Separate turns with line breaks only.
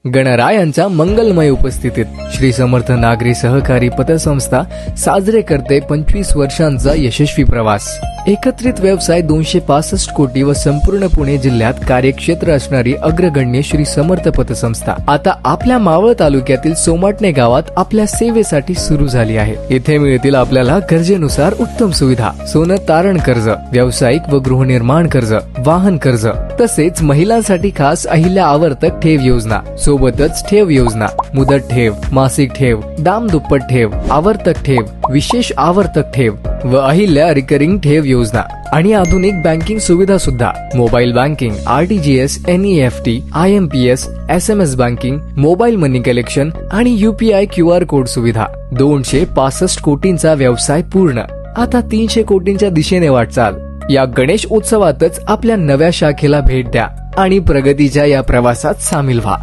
गणरायांच्या मंगलमय उपस्थितीत श्री समर्थ नागरी सहकारी पतसंस्था साजरे करते 25 वर्षांचा यशस्वी प्रवास। एकत्रित व्यवसाय 265 कोटी व संपूर्ण पुणे जिल्ह्यात कार्यक्षेत्र असणारी अग्रगण्य श्री समर्थ पतसंस्था आता आपल्या मावळ तालुक्यातील सोमाटणे गावात आपल्या सेवेसाठी सुरू झाली आहे। इथे मिळतील आपल्याला गरजेनुसार उत्तम सुविधा, सोनं तारण कर्ज, व्यावसायिक व गृहनिर्माण कर्ज, वाहन कर्ज, तसेच महिलांसाठी खास अहिल्या आवर्तक ठेव योजना, सोबतच ठेव योजना, मुदत ठेव, मासिक ठेव, दाम दुप्पट ठेव, आवर्तक ठेव, विशेष आवर्तक ठेव व अहिल्या रिकरिंग ठेव योजना आणि आधुनिक बँकिंग सुविधा सुद्धा, mobile banking, RTGS, NEFT, IMPS, SMS banking, mobile money collection आणि UPI QR कोड सुविधा। 265 कोटींचा व्यवसाय पूर्ण, आता 300 कोटींच्या दिशेने वाटचाल। या गणेश उत्सवातच आपल्या नव्या शाखेला भेट द्या आणि प्रगतीच्या या प्रवासात सामील व्हा।